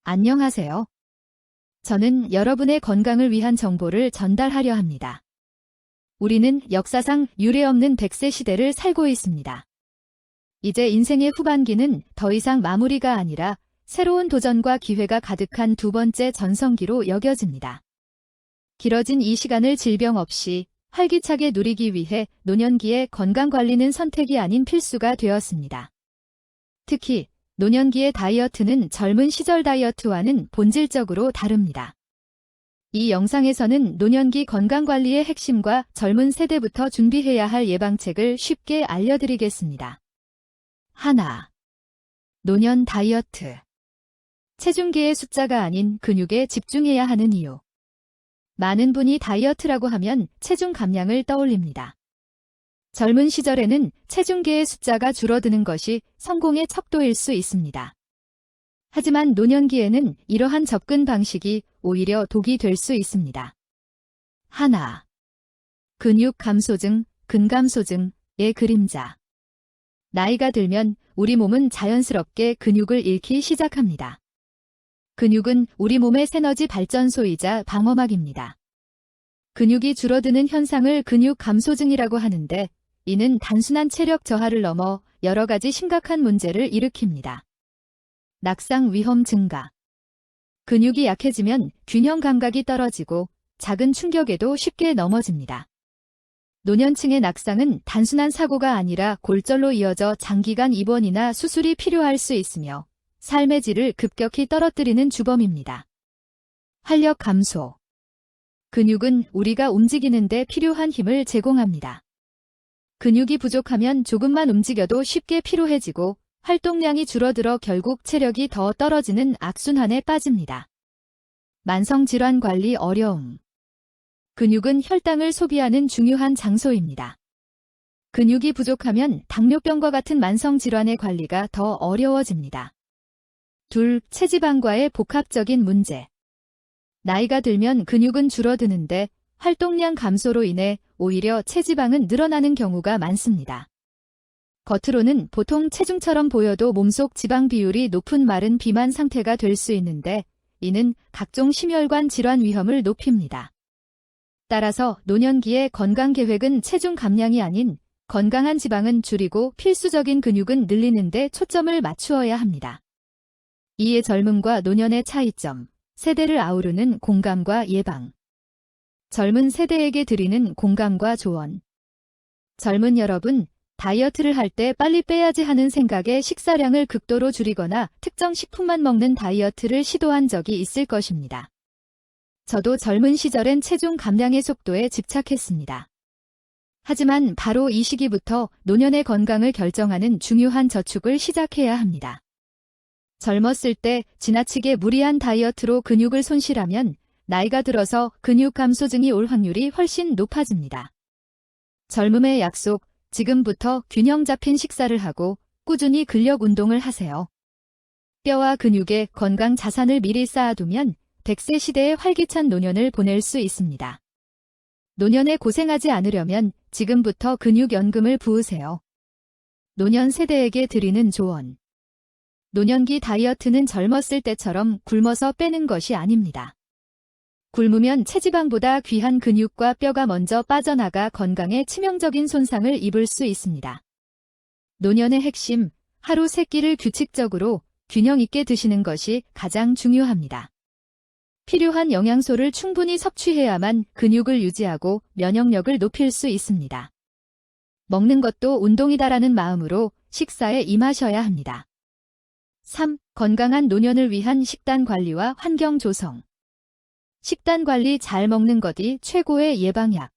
안녕하세요. 저는 여러분의 건강을 위한 정보를 전달하려 합니다. 우리는 역사상 유례없는 100세 시대를 살고 있습니다. 이제 인생의 후반기는 더 이상 마무리가 아니라 새로운 도전과 기회가 가득한 두 번째 전성기로 여겨집니다. 길어진 이 시간을 질병 없이 활기차게 누리기 위해 노년기의 건강관리는 선택이 아닌 필수가 되었습니다. 특히 노년기의 다이어트는 젊은 시절 다이어트와는 본질적으로 다릅니다. 이 영상에서는 노년기 건강관리의 핵심과 젊은 세대부터 준비해야 할 예방책을 쉽게 알려드리겠습니다. 하나. 노년 다이어트. 체중계의 숫자가 아닌 근육에 집중해야 하는 이유. 많은 분이 다이어트라고 하면 체중 감량을 떠올립니다. 젊은 시절에는 체중계의 숫자가 줄어드는 것이 성공의 척도일 수 있습니다. 하지만 노년기에는 이러한 접근 방식이 오히려 독이 될 수 있습니다. 하나. 근육 감소증, 근감소증의 그림자. 나이가 들면 우리 몸은 자연스럽게 근육을 잃기 시작합니다. 근육은 우리 몸의 에너지 발전소이자 방어막입니다. 근육이 줄어드는 현상을 근육 감소증이라고 하는데 이는 단순한 체력 저하를 넘어 여러 가지 심각한 문제를 일으킵니다. 낙상 위험 증가. 근육이 약해지면 균형 감각이 떨어지고 작은 충격에도 쉽게 넘어집니다. 노년층의 낙상은 단순한 사고가 아니라 골절로 이어져 장기간 입원이나 수술이 필요할 수 있으며 삶의 질을 급격히 떨어뜨리는 주범입니다. 활력 감소. 근육은 우리가 움직이는 데 필요한 힘을 제공합니다. 근육이 부족하면 조금만 움직여도 쉽게 피로해지고 활동량이 줄어들어 결국 체력이 더 떨어지는 악순환에 빠집니다. 만성질환 관리 어려움. 근육은 혈당을 소비하는 중요한 장소입니다. 근육이 부족하면 당뇨병과 같은 만성질환의 관리가 더 어려워집니다. 둘, 체지방과의 복합적인 문제. 나이가 들면 근육은 줄어드는데 활동량 감소로 인해 오히려 체지방은 늘어나는 경우가 많습니다. 겉으로는 보통 체중처럼 보여도 몸속 지방 비율이 높은 마른 비만 상태가 될 수 있는데 이는 각종 심혈관 질환 위험을 높입니다. 따라서 노년기의 건강 계획은 체중 감량이 아닌 건강한 지방은 줄이고 필수적인 근육은 늘리는 데 초점을 맞추어야 합니다. 이에 젊음과 노년의 차이점, 세대를 아우르는 공감과 예방. 젊은 세대에게 드리는 공감과 조언. 젊은 여러분, 다이어트를 할 때 빨리 빼야지 하는 생각에 식사량을 극도로 줄이거나 특정 식품만 먹는 다이어트를 시도한 적이 있을 것입니다. 저도 젊은 시절엔 체중 감량의 속도에 집착했습니다. 하지만 바로 이 시기부터 노년의 건강을 결정하는 중요한 저축을 시작해야 합니다. 젊었을 때 지나치게 무리한 다이어트로 근육을 손실하면 나이가 들어서 근육 감소증이 올 확률이 훨씬 높아집니다. 젊음의 약속, 지금부터 균형 잡힌 식사를 하고 꾸준히 근력 운동을 하세요. 뼈와 근육의 건강 자산을 미리 쌓아두면 100세 시대의 활기찬 노년을 보낼 수 있습니다. 노년에 고생하지 않으려면 지금부터 근육연금을 부으세요. 노년 세대에게 드리는 조언. 노년기 다이어트는 젊었을 때처럼 굶어서 빼는 것이 아닙니다. 굶으면 체지방보다 귀한 근육과 뼈가 먼저 빠져나가 건강에 치명적인 손상을 입을 수 있습니다. 노년의 핵심, 하루 3끼를 규칙적으로 균형 있게 드시는 것이 가장 중요합니다. 필요한 영양소를 충분히 섭취해야만 근육을 유지하고 면역력을 높일 수 있습니다. 먹는 것도 운동이다라는 마음으로 식사에 임하셔야 합니다. 3. 건강한 노년을 위한 식단 관리와 환경 조성. 식단 관리 잘 먹는 것이 최고의 예방약.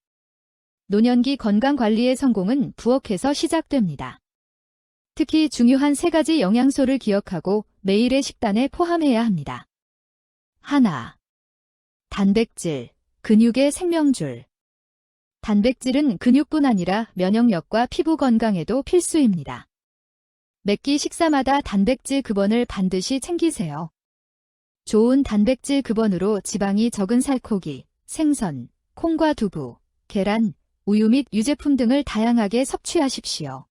노년기 건강 관리의 성공은 부엌에서 시작됩니다. 특히 중요한 3가지 영양소를 기억하고 매일의 식단에 포함해야 합니다. 하나. 단백질, 근육의 생명줄. 단백질은 근육뿐 아니라 면역력과 피부 건강에도 필수입니다. 매끼 식사마다 단백질 급원을 반드시 챙기세요. 좋은 단백질 급원으로 지방이 적은 살코기, 생선, 콩과 두부, 계란, 우유 및 유제품 등을 다양하게 섭취하십시오.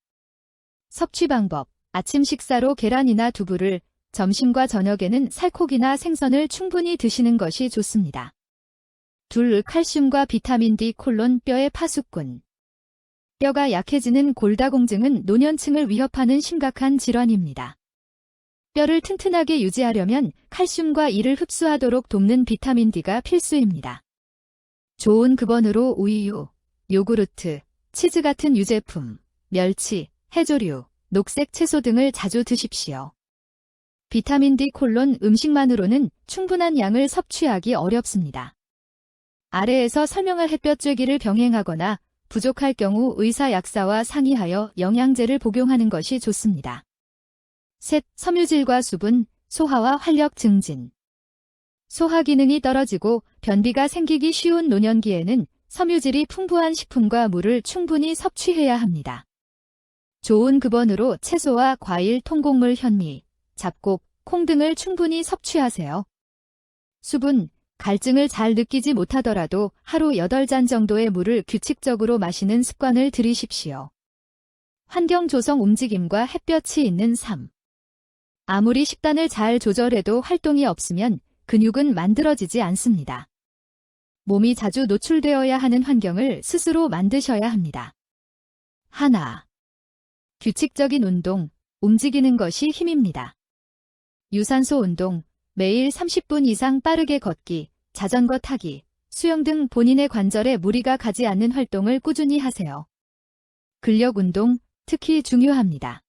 섭취 방법, 아침 식사로 계란이나 두부를 점심과 저녁에는 살코기나 생선을 충분히 드시는 것이 좋습니다. 둘, 칼슘과 비타민 D 콜론 뼈의 파수꾼. 뼈가 약해지는 골다공증은 노년층을 위협하는 심각한 질환입니다. 뼈를 튼튼하게 유지하려면 칼슘과 이를 흡수하도록 돕는 비타민 D가 필수입니다. 좋은 급원으로 우유, 요구르트, 치즈 같은 유제품, 멸치, 해조류, 녹색 채소 등을 자주 드십시오. 비타민 D 콜론 음식만으로는 충분한 양을 섭취하기 어렵습니다. 아래에서 설명할 햇볕쬐기를 병행하거나 부족할 경우 의사 약사와 상의하여 영양제를 복용하는 것이 좋습니다. 셋, 섬유질과 수분, 소화와 활력 증진. 소화 기능이 떨어지고 변비가 생기기 쉬운 노년기에는 섬유질이 풍부한 식품과 물을 충분히 섭취해야 합니다. 좋은 급원으로 채소와 과일, 통곡물, 현미, 잡곡, 콩 등을 충분히 섭취하세요. 수분, 갈증을 잘 느끼지 못하더라도 하루 8잔 정도의 물을 규칙적으로 마시는 습관을 들이십시오. 환경 조성 움직임과 햇볕이 있는 삶. 아무리 식단을 잘 조절해도 활동이 없으면 근육은 만들어지지 않습니다. 몸이 자주 노출되어야 하는 환경을 스스로 만드셔야 합니다. 하나. 규칙적인 운동, 움직이는 것이 힘입니다. 유산소 운동, 매일 30분 이상 빠르게 걷기, 자전거 타기, 수영 등 본인의 관절에 무리가 가지 않는 활동을 꾸준히 하세요. 근력 운동, 특히 중요합니다.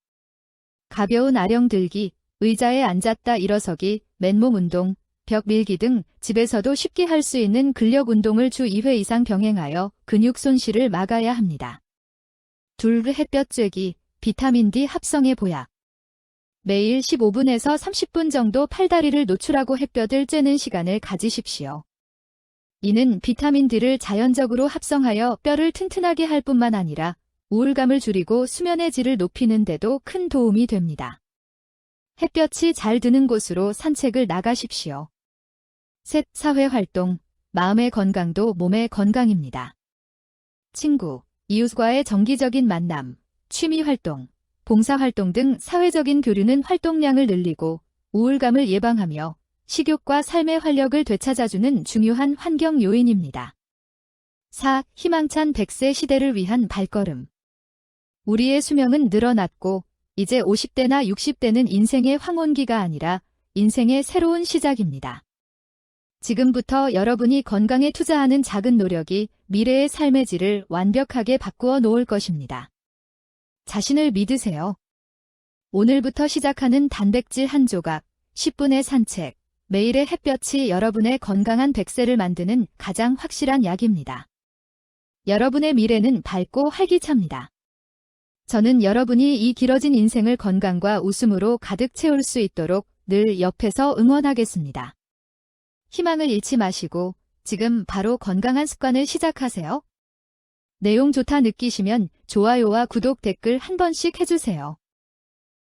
가벼운 아령 들기, 의자에 앉았다 일어서기, 맨몸 운동, 벽 밀기 등 집에서도 쉽게 할 수 있는 근력 운동을 주 2회 이상 병행하여 근육 손실을 막아야 합니다. 둘, 햇볕 쬐기, 비타민 D 합성의 보약. 매일 15분에서 30분 정도 팔다리를 노출하고 햇볕을 쬐는 시간을 가지십시오. 이는 비타민 D를 자연적으로 합성하여 뼈를 튼튼하게 할 뿐만 아니라 우울감을 줄이고 수면의 질을 높이는 데도 큰 도움이 됩니다. 햇볕이 잘 드는 곳으로 산책을 나가십시오. 셋, 사회활동, 마음의 건강도 몸의 건강입니다. 친구, 이웃과의 정기적인 만남, 취미활동, 봉사활동 등 사회적인 교류는 활동량을 늘리고 우울감을 예방하며 식욕과 삶의 활력을 되찾아주는 중요한 환경 요인입니다. 4. 희망찬 100세 시대를 위한 발걸음. 우리의 수명은 늘어났고 이제 50대나 60대는 인생의 황혼기가 아니라 인생의 새로운 시작입니다. 지금부터 여러분이 건강에 투자하는 작은 노력이 미래의 삶의 질을 완벽하게 바꾸어 놓을 것입니다. 자신을 믿으세요. 오늘부터 시작하는 단백질 한 조각, 10분의 산책, 매일의 햇볕이 여러분의 건강한 100세를 만드는 가장 확실한 약입니다. 여러분의 미래는 밝고 활기찹니다. 저는 여러분이 이 길어진 인생을 건강과 웃음으로 가득 채울 수 있도록 늘 옆에서 응원하겠습니다. 희망을 잃지 마시고 지금 바로 건강한 습관을 시작하세요. 내용 좋다 느끼시면 좋아요와 구독, 댓글 한 번씩 해주세요.